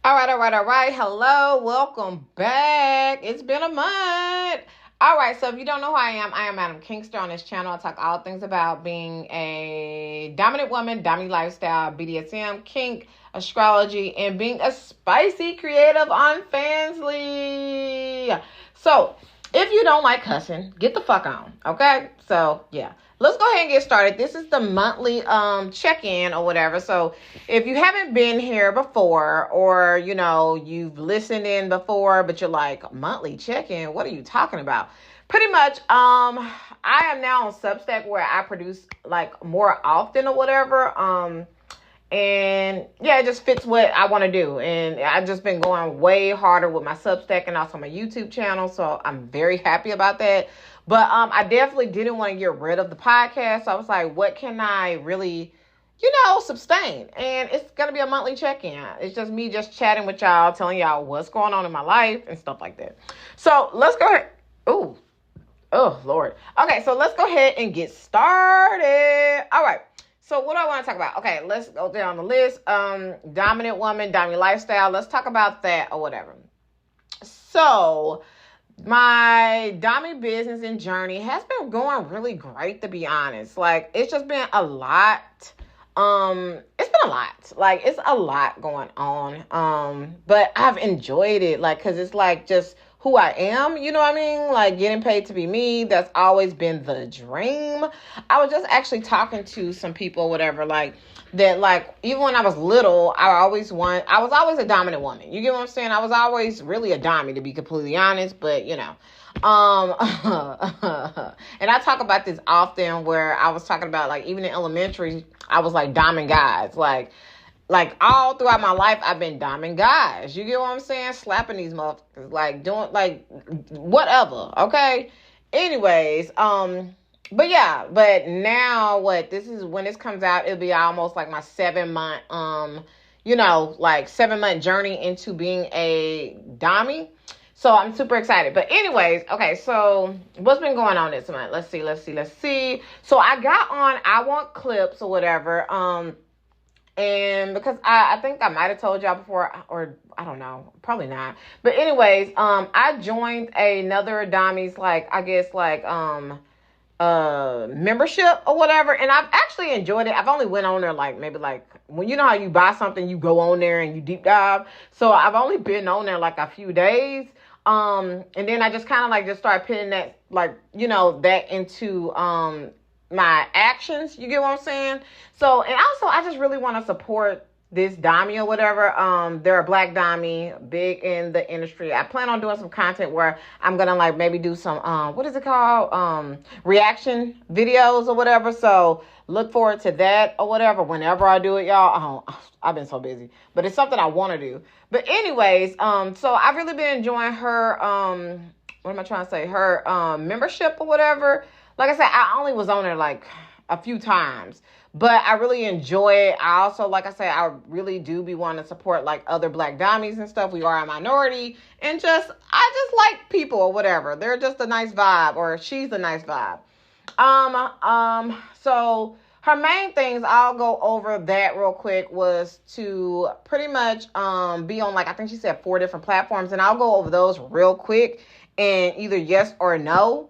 All right. Hello, welcome back. It's been a month. All right, so if you don't know who I am Madam Kinks. On this channel, I talk all things about being a dominant woman, dominant lifestyle, BDSM, kink, astrology, and being a spicy creative on Fansly. So, if you don't like cussing, get the fuck on, okay? So, yeah. Let's go ahead and get started. This is the monthly check-in or whatever. So if you haven't been here before, or you've listened in before, but you're like, monthly check-in, what are you talking about? Pretty much, I am now on Substack where I produce like more often or whatever. And yeah, it just fits what I want to do. And I've just been going way harder with my Substack and also my YouTube channel. So I'm very happy about that. But I definitely didn't want to get rid of the podcast. So I was like, what can I really, sustain? And it's going to be a monthly check-in. It's just me just chatting with y'all, telling y'all what's going on in my life and stuff like that. So let's go ahead. Oh, Lord. Okay, so let's go ahead and get started. All right. So what do I want to talk about? Okay, let's go down the list. Dominant woman, dominant lifestyle. Let's talk about that or whatever. So my Domme business and journey has been going really great, to be honest. Like, it's just been a lot. It's been a lot. Like, it's a lot going on. But I've enjoyed it, like, because it's like just who I am, you know what I mean? Like, getting paid to be me, that's always been the dream. I was just actually talking to some people, whatever, like, that, like, even when I was little, I was always a dominant woman. You get what I'm saying? I was always really a Domme, to be completely honest, but, and I talk about this often, where I was talking about, like, even in elementary, I was, like, doming guys, like, all throughout my life, I've been doming guys. You get what I'm saying? Slapping these motherfuckers, like, doing, like, whatever, okay? Anyways, but now when this comes out, it'll be almost like my 7-month, 7-month journey into being a Domme. So I'm super excited. But anyways, okay, so what's been going on this month? Let's see. So I got on I Want Clips or whatever, and because I think I might have told y'all before, or I don't know, probably not. But anyways, I joined another Domme's, membership or whatever, and I've actually enjoyed it. I've only went on there maybe when you know how you buy something, you go on there and you deep dive. So I've only been on there like a few days. And then I just kind of just started putting that that into my actions. You get what I'm saying? So, and also I just really want to support this Domme or whatever. They're a black Domme, big in the industry. I plan on doing some content where I'm gonna maybe do some what is it called? Reaction videos or whatever. So look forward to that or whatever. Whenever I do it, y'all. I've been so busy, but it's something I want to do. But anyways, so I've really been enjoying her what am I trying to say? Her membership or whatever. Like I said, I only was on there a few times, but I really enjoy it. I also, like I said, I really do be wanting to support other black Dommes and stuff. We are a minority, and I just like people or whatever. They're just a nice vibe, or she's a nice vibe. So her main things, I'll go over that real quick, was to pretty much be on I think she said 4 different platforms, and I'll go over those real quick and either yes or no.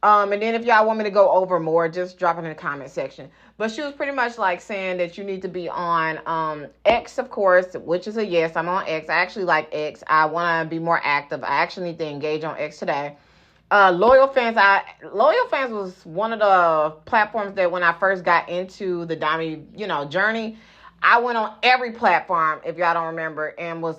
And then if y'all want me to go over more, just drop it in the comment section. But she was pretty much saying that you need to be on X, of course, which is a yes. I'm on X. I actually like X. I want to be more active. I actually need to engage on X today. Loyal Fans was one of the platforms that when I first got into the Domme, journey, I went on every platform, if y'all don't remember, and was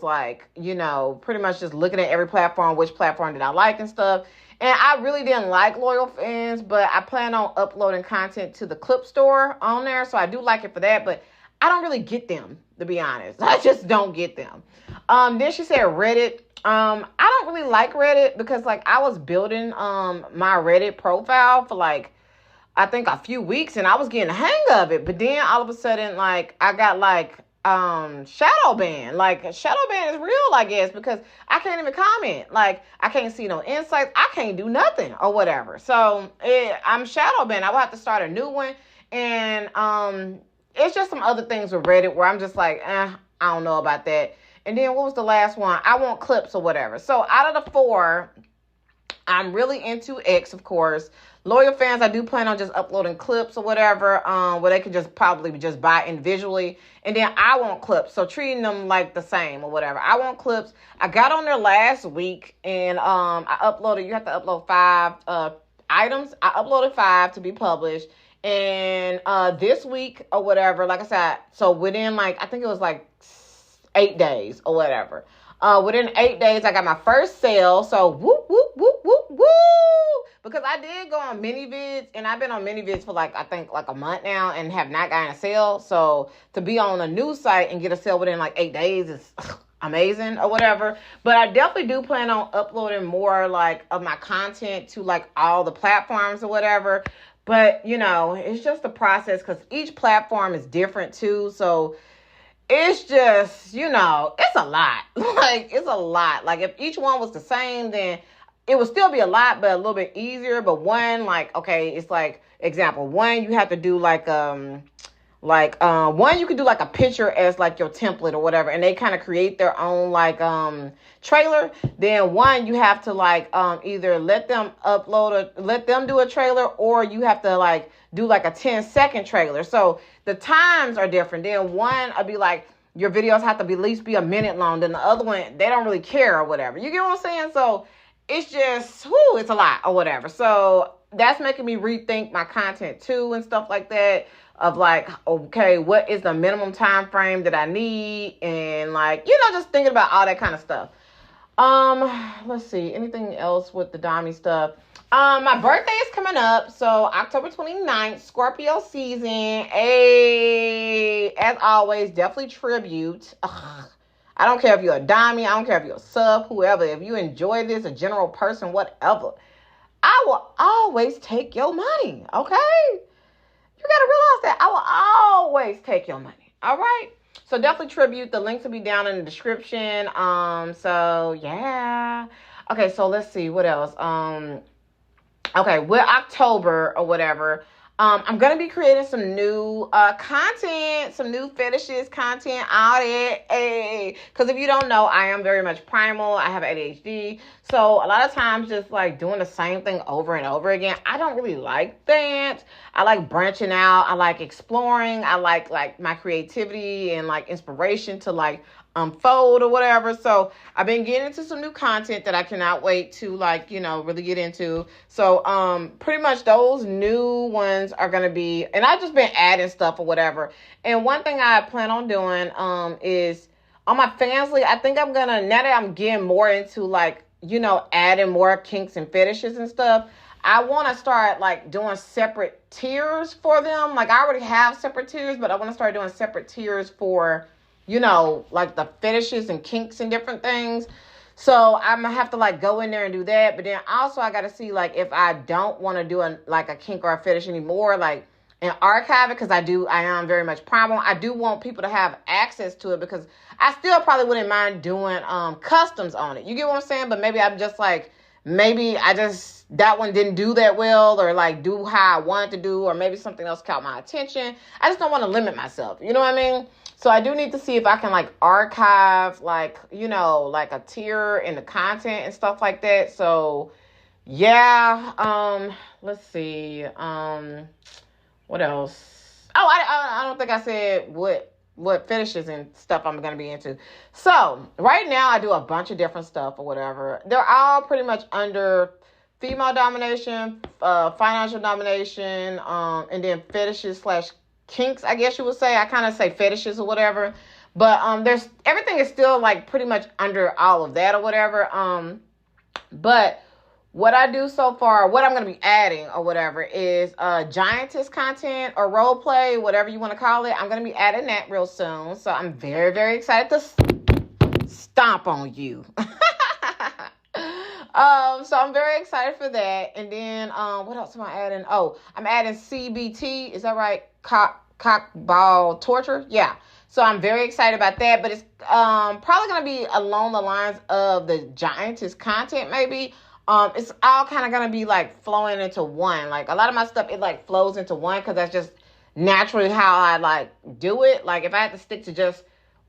pretty much just looking at every platform, which platform did I like and stuff. And I really didn't like Loyal Fans, but I plan on uploading content to the clip store on there. So I do like it for that, but I don't really get them, to be honest. I just don't get them. Then she said Reddit. I don't really like Reddit because I was building my Reddit profile for I think a few weeks, and I was getting the hang of it. But then all of a sudden, I got shadow ban. Shadow ban is real, I guess, because I can't even comment. I can't see no insights. I can't do nothing or whatever. So I'm shadow banned. I will have to start a new one. And it's just some other things with Reddit where I'm just I don't know about that. And then what was the last one? I want clips or whatever. So out of the 4, I'm really into X, of course. Loyal fans, I do plan on just uploading clips or whatever, where they can just probably just buy individually. And then I want clips, so treating them like the same or whatever. I want clips. I got on there last week, and I uploaded. You have to upload 5 items. I uploaded 5 to be published. And this week or whatever, like I said, so within I think it was 8 days or whatever. Within 8 days, I got my first sale. So whoop, whoop, whoop, whoop, whoop. Because I did go on mini vids, and I've been on mini vids for I think a month now and have not gotten a sale. So to be on a new site and get a sale within 8 days is amazing or whatever. But I definitely do plan on uploading more of my content to all the platforms or whatever. But, it's just a process because each platform is different too. So it's just, it's a lot. It's a lot. If each one was the same, then it would still be a lot, but a little bit easier. But one, okay, it's example, one, you have to do one, you could do a picture as your template or whatever, and they kind of create their own trailer. Then one, you have to either let them let them do a trailer, or you have to do a 10-second trailer. So the times are different. Then one, I'd be your videos have to at least be a minute long. Then the other one, they don't really care or whatever. You get what I'm saying? So it's just, it's a lot or whatever. So that's making me rethink my content too and stuff like that. Of okay, what is the minimum time frame that I need? And just thinking about all that kind of stuff. Let's see, anything else with the Domme stuff? My birthday is coming up, so October 29th, Scorpio season. As always, definitely tribute. I don't care if you're a Domme, I don't care if you're a sub, whoever. If you enjoy this, a general person, whatever, I will always take your money, okay? You got to realize that I will always take your money. All right. So definitely tribute. The links will be down in the description. So yeah. Okay. So let's see what else. Okay. With October or whatever, I'm going to be creating some new content, some new fetishes content out there. Because if you don't know, I am very much primal. I have ADHD. So a lot of times just doing the same thing over and over again, I don't really like that. I like branching out. I like exploring. I like my creativity and inspiration to unfold or whatever. So I've been getting into some new content that I cannot wait to really get into. So pretty much those new ones are going to be, and I've just been adding stuff or whatever. And one thing I plan on doing is on my Fansly, I think I'm going to, now that I'm getting more into adding more kinks and fetishes and stuff, I want to start doing separate tiers for them. I already have separate tiers, but I want to start doing separate tiers for the fetishes and kinks and different things. So I'm gonna have to go in there and do that. But then also I got to see if I don't want to do a kink or a fetish anymore, and archive it, because I am very much primal. I do want people to have access to it because I still probably wouldn't mind doing customs on it. You get what I'm saying? But maybe I'm just maybe that one didn't do that well, or do how I wanted to do, or maybe something else caught my attention. I just don't want to limit myself. You know what I mean? So I do need to see if I can archive a tier in the content and stuff like that. So yeah, let's see. What else? Oh, I don't think I said what fetishes and stuff I'm going to be into. So right now I do a bunch of different stuff or whatever. They're all pretty much under female domination, financial domination, and then fetishes / kinks, I guess you would say. I kind of say fetishes or whatever, but there's everything is still pretty much under all of that or whatever. But what I do so far, what I'm going to be adding or whatever is giantess content or role play, whatever you want to call it. I'm going to be adding that real soon. So I'm very, very excited to stomp on you. So I'm very excited for that. And then what else am I adding? Oh, I'm adding CBT. Is that right? Cock ball torture. Yeah. So I'm very excited about that. But it's probably going to be along the lines of the giantess content maybe. It's all kind of going to be flowing into one. A lot of my stuff, it flows into one because that's just naturally how I do it. If I had to stick to just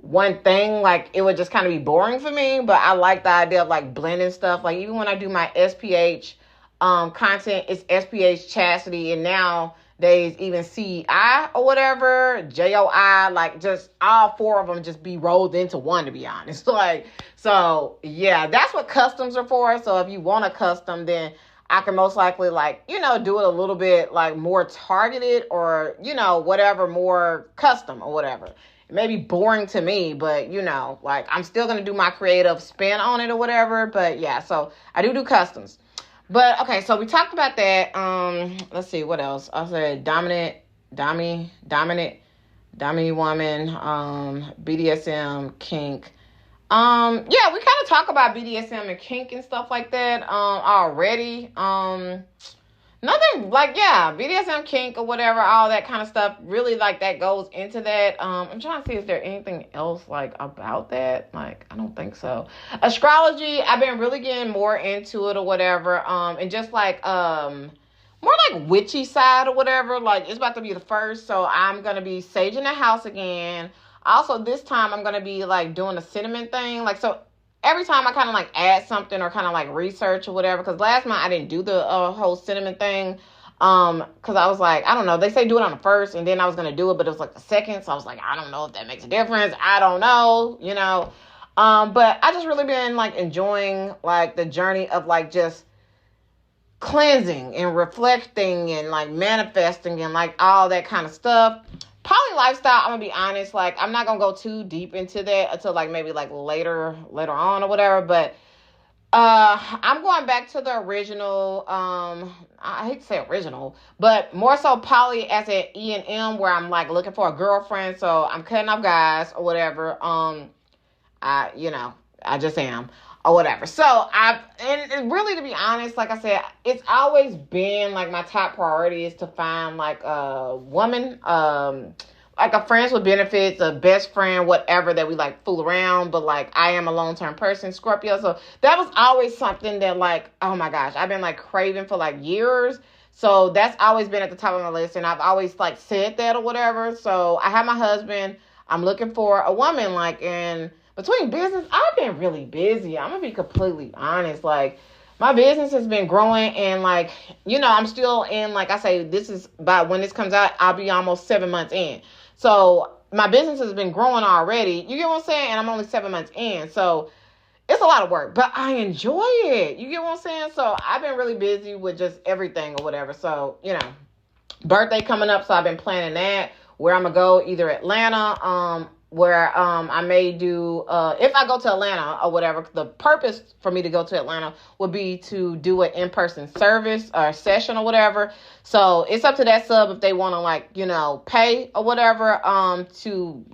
one thing, like it would just kind of be boring for me. But I like the idea of like blending stuff. Like even when I do my SPH content, it's SPH chastity, and nowadays even CEI or whatever, JOI, like just all four of them just be rolled into one, to be honest. Like, so yeah, that's what customs are for. So if you want a custom, then I can most likely like, do it a little bit like more targeted or, whatever, more custom or whatever. It may be boring to me, but like I'm still going to do my creative spin on it or whatever. But yeah, so I do customs. But okay, so we talked about that. Let's see what else. I said dominant woman, BDSM, kink. Yeah, we kind of talk about BDSM and kink and stuff like that already. Nothing like, yeah, BDSM, kink or whatever, all that kind of stuff, really like that goes into that. I'm trying to see, is there anything else like about that? Like, I don't think so. Astrology, I've been really getting more into it or whatever. And just like, more like witchy side or whatever. Like, it's about to be the first, so I'm going to be saging the house again. Also, this time I'm going to be like doing the cinnamon thing. Like, so every time I kind of like add something or kind of like research or whatever, because last month I didn't do the whole cinnamon thing, because I was like, I don't know, they say do it on the first, and then I was going to do it, but it was like the second, so I was like, I don't know if that makes a difference, I don't know, but I just really been like enjoying like the journey of like just cleansing and reflecting and like manifesting and like all that kind of stuff. Poly lifestyle, I'm gonna be honest, like I'm not gonna go too deep into that until like maybe like later on or whatever, but I'm going back to the original, I hate to say original, but more so poly as an E&M, where I'm like looking for a girlfriend, so I'm cutting off guys or whatever. I just am or whatever. So and really, to be honest, like I said, it's always been like my top priority is to find like a woman, like a friends with benefits, a best friend, whatever, that we like fool around. But like I am a long-term person, Scorpio. So that was always something that like, oh my gosh, I've been like craving for like years. So that's always been at the top of my list. And I've always like said that or whatever. So I have my husband. I'm looking for a woman, like, and between business, I've been really busy. I'm going to be completely honest. Like, my business has been growing, and, like, I'm still in, like I say, this is, by when this comes out, I'll be almost 7 months in. So, my business has been growing already. You get what I'm saying? And I'm only 7 months in. So, it's a lot of work, but I enjoy it. You get what I'm saying? So, I've been really busy with just everything or whatever. So, birthday coming up, so I've been planning that, where I'm going to go, either Atlanta, where I may do, if I go to Atlanta or whatever, the purpose for me to go to Atlanta would be to do an in-person service or session or whatever. So it's up to that sub if they want to, like, pay or whatever, to,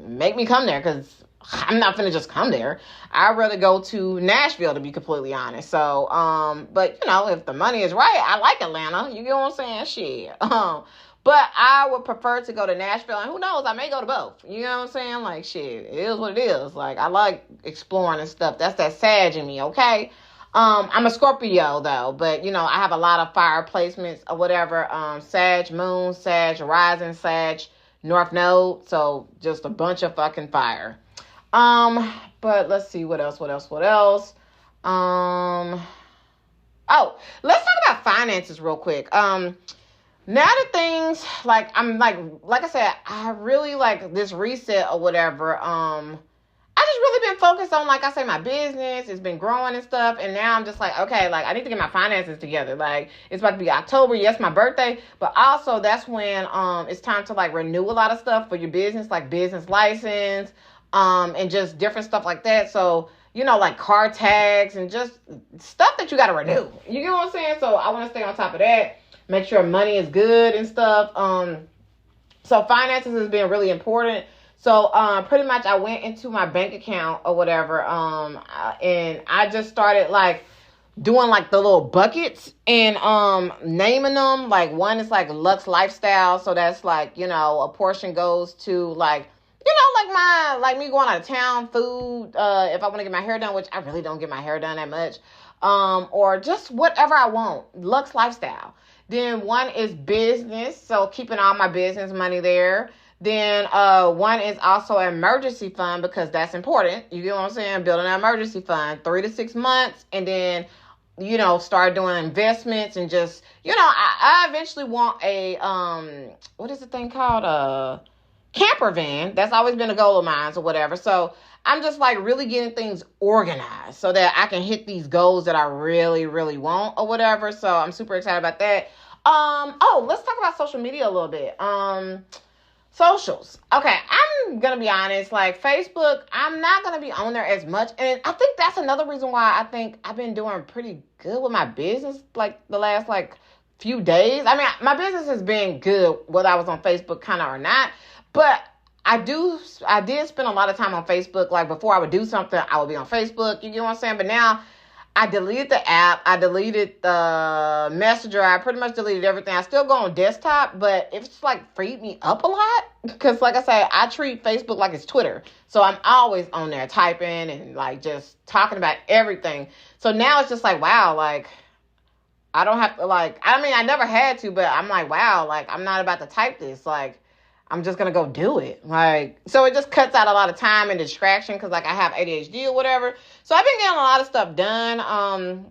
make me come there, because I'm not finna just come there. I'd rather go to Nashville, to be completely honest. So, but, if the money is right, I like Atlanta. You get what I'm saying? Shit. But I would prefer to go to Nashville, and who knows, I may go to both. You know what I'm saying? Like, shit, it is what it is. Like, I like exploring and stuff. That's that Sag in me, okay? I'm a Scorpio, though, but, I have a lot of fire placements or whatever. Sag Moon, Sag Rising, Sag North Node, so just a bunch of fucking fire. But let's see, what else? Oh, let's talk about finances real quick. Now that things, like, I'm like I said, I really like this reset or whatever. I just really been focused on, like I say, my business. It's been growing and stuff. And now I'm just like, okay, like I need to get my finances together. Like, it's about to be October. Yes, my birthday. But also that's when it's time to like renew a lot of stuff for your business, like business license, and just different stuff like that. So, like car tags and just stuff that you got to renew. You get what I'm saying? So I want to stay on top of that. Make sure money is good and stuff. So finances has been really important. So pretty much I went into my bank account or whatever, and I just started like doing like the little buckets and naming them. Like one is like Lux Lifestyle, so that's like, a portion goes to like, like me going out of town, food, if I want to get my hair done, which I really don't get my hair done that much, or just whatever I want, Lux Lifestyle. Then one is business, so keeping all my business money there. Then one is also an emergency fund because that's important. You get what I'm saying? Building an emergency fund, 3 to 6 months, and then start doing investments and just, I eventually want a what is the thing called? A camper van. That's always been a goal of mine or whatever. So I'm just like really getting things organized so that I can hit these goals that I really, really want or whatever. So I'm super excited about that. Let's talk about social media a little bit. Socials. Okay, I'm going to be honest. Like Facebook, I'm not going to be on there as much. And I think that's another reason why I think I've been doing pretty good with my business like the last few days. I mean, my business has been good whether I was on Facebook kind of or not. But I did spend a lot of time on Facebook. Like before I would do something, I would be on Facebook. You get what I'm saying? But now I deleted the app. I deleted the messenger. I pretty much deleted everything. I still go on desktop, but it's freed me up a lot. Because like I said, I treat Facebook like it's Twitter. So I'm always on there typing and just talking about everything. So now it's just wow, I don't have to I never had to, but I'm wow, I'm not about to type this. I'm just going to go do it. So it just cuts out a lot of time and distraction because, I have ADHD or whatever. So I've been getting a lot of stuff done.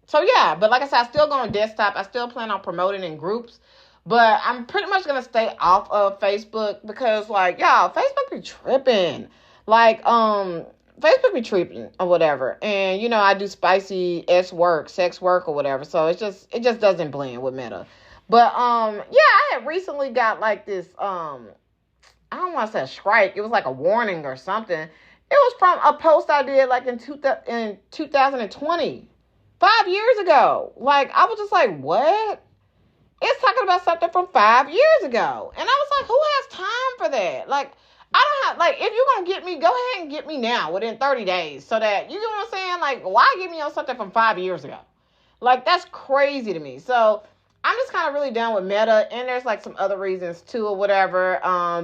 So, yeah. But like I said, I still go on desktop. I still plan on promoting in groups. But I'm pretty much going to stay off of Facebook because, y'all, Facebook be tripping. Facebook be tripping or whatever. And, I do spicy sex work or whatever. So it just doesn't blend with Meta. But, I had recently got this, I don't want to say a strike. It was a warning or something. It was from a post I did in 2020, 5 years ago. I was just what? It's talking about something from 5 years ago. And I was who has time for that? I don't have, if you're going to get me, go ahead and get me now within 30 days so that, you know what I'm saying? Why get me on something from 5 years ago? That's crazy to me. So I'm just kind of really done with Meta, and there's some other reasons too or whatever,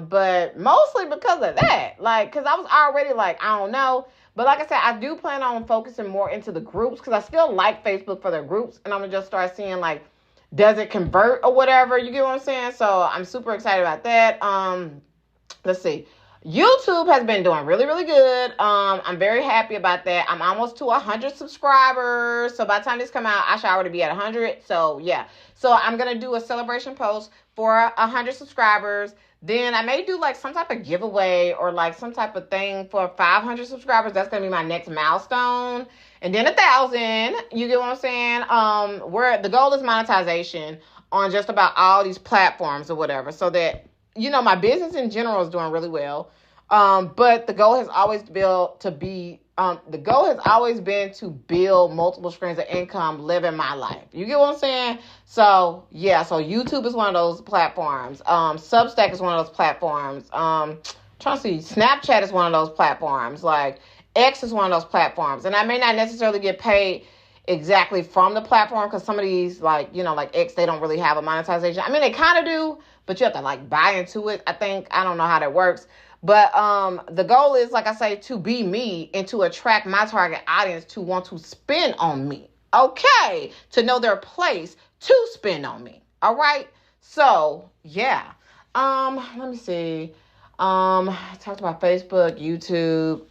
but mostly because of that, because I was already I don't know, but like I said, I do plan on focusing more into the groups because I still like Facebook for their groups, and I'm gonna just start seeing does it convert or whatever, you get what I'm saying? So I'm super excited about that. Let's see. YouTube has been doing really, really good. I'm very happy about that. I'm almost to 100 subscribers. So by the time this come out, I should already be at 100. So yeah. So I'm going to do a celebration post for 100 subscribers. Then I may do some type of giveaway or some type of thing for 500 subscribers. That's going to be my next milestone. And then 1,000. You get what I'm saying? Where the goal is monetization on just about all these platforms or whatever. So that my business in general is doing really well. But the goal has always been to build multiple streams of income living my life. You get what I'm saying? So yeah, so YouTube is one of those platforms. Substack is one of those platforms. Trying to see, Snapchat is one of those platforms. X is one of those platforms. And I may not necessarily get paid exactly from the platform because some of these X, they don't really have a monetization. I mean, they kind of do, but you have to buy into it. I don't know how that works. But the goal is, like I say, to be me and to attract my target audience to want to spend on me. Okay. To know their place to spend on me. All right. So yeah. Let me see. I talked about Facebook, YouTube.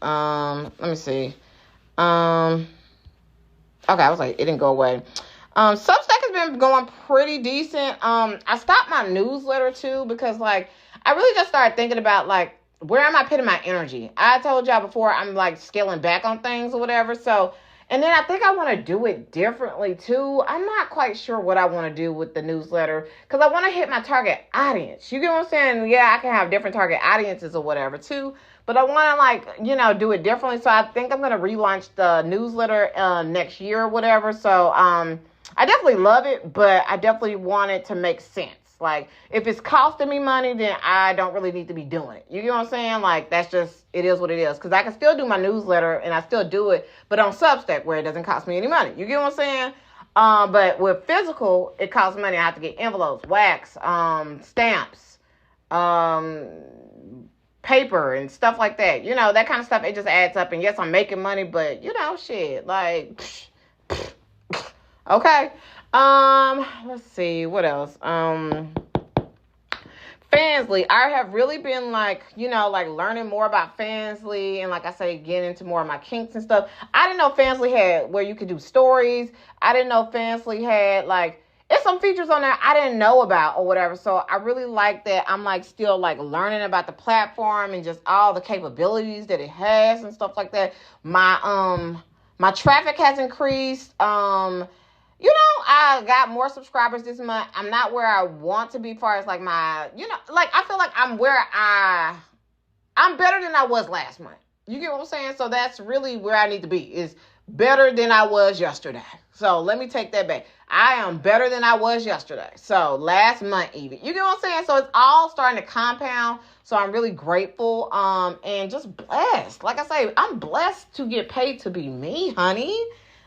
Let me see. Okay, I was it didn't go away. Substack has been going pretty decent. I stopped my newsletter too because I really just started thinking about where am I putting my energy? I told y'all before I'm scaling back on things or whatever. So, and then I think I want to do it differently too. I'm not quite sure what I want to do with the newsletter because I want to hit my target audience. You get what I'm saying? Yeah, I can have different target audiences or whatever too. But I want to do it differently. So I think I'm going to relaunch the newsletter next year or whatever. So I definitely love it, but I definitely want it to make sense. If it's costing me money, then I don't really need to be doing it. You get what I'm saying? That's just, it is what it is. Because I can still do my newsletter, and I still do it, but on Substack, where it doesn't cost me any money. You get what I'm saying? But with physical, it costs money. I have to get envelopes, wax, stamps, paper, and stuff like that. That kind of stuff, it just adds up. And yes, I'm making money, but, shit, okay. Let's see, what else? Fansly, I have really been like, like learning more about Fansly and like I say, getting into more of my kinks and stuff. I didn't know Fansly had where you could do stories. I didn't know Fansly had like, it's some features on there I didn't know about or whatever. So I really like that I'm like still like learning about the platform and just all the capabilities that it has and stuff like that. My traffic has increased. I got more subscribers this month. I'm not where I want to be as far as like my, like I feel like I'm better than I was last month. You get what I'm saying? So that's really where I need to be, is better than I was yesterday. So let me take that back. I am better than I was yesterday. So last month even. You get what I'm saying? So it's all starting to compound. So I'm really grateful and just blessed. Like I say, I'm blessed to get paid to be me, honey.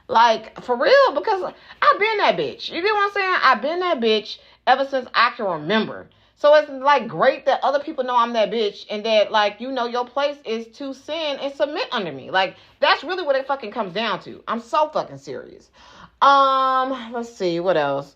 Like, for real, because I've been that bitch. You get what I'm saying? I've been that bitch ever since I can remember. So it's, like, great that other people know I'm that bitch and that, like, your place is to sin and submit under me. Like, that's really what it fucking comes down to. I'm so fucking serious. Let's see, what else?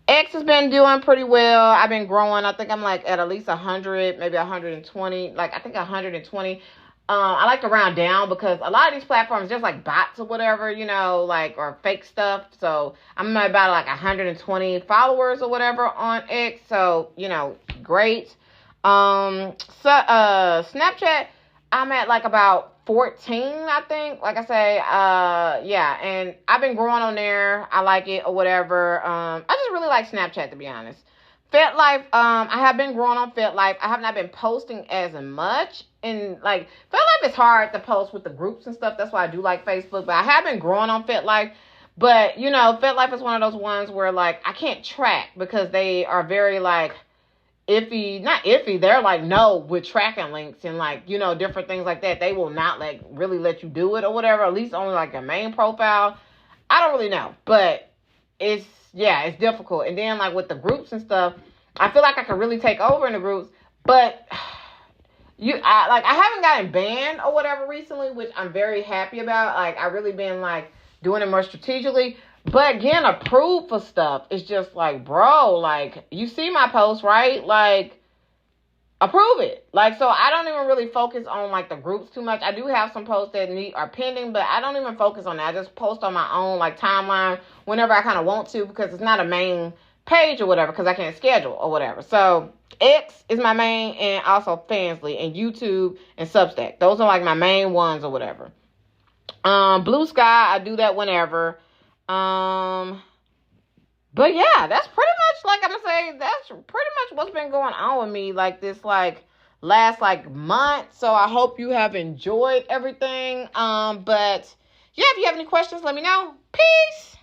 X has been doing pretty well. I've been growing. I think I'm, like, at least 100, maybe 120. Like, I think 120. I like to round down because a lot of these platforms just like bots or whatever, or fake stuff. So I'm about like 120 followers or whatever on X. So, great. Snapchat, I'm at like about 14, I think. Like I say, yeah. And I've been growing on there. I like it or whatever. I just really like Snapchat, to be honest. FetLife, I have been growing on FetLife. I have not been posting as much. And, like, FetLife is hard to post with the groups and stuff. That's why I do like Facebook. But I have been growing on FetLife. But, FetLife is one of those ones where, like, I can't track because they are very, like, iffy. Not iffy. They're, like, no with tracking links and, like, different things like that. They will not, like, really let you do it or whatever. At least only, like, your main profile. I don't really know. But it's difficult. And then, like, with the groups and stuff, I feel like I can really take over in the groups. But I haven't gotten banned or whatever recently, which I'm very happy about. Like, I really been, like, doing it more strategically. But getting approved for stuff is just like, bro, like, you see my post, right? Like, approve it. Like, so I don't even really focus on, like, the groups too much. I do have some posts that are pending, but I don't even focus on that. I just post on my own, like, timeline whenever I kind of want to because it's not a main page or whatever because I can't schedule or whatever. So X is my main, and also Fansly and YouTube and Substack. Those are like my main ones or whatever. Blue Sky, I do that whenever. But yeah, that's pretty much, like I'm gonna say, that's pretty much what's been going on with me like this like last like month. So I hope you have enjoyed everything. But yeah, if you have any questions, let me know. Peace.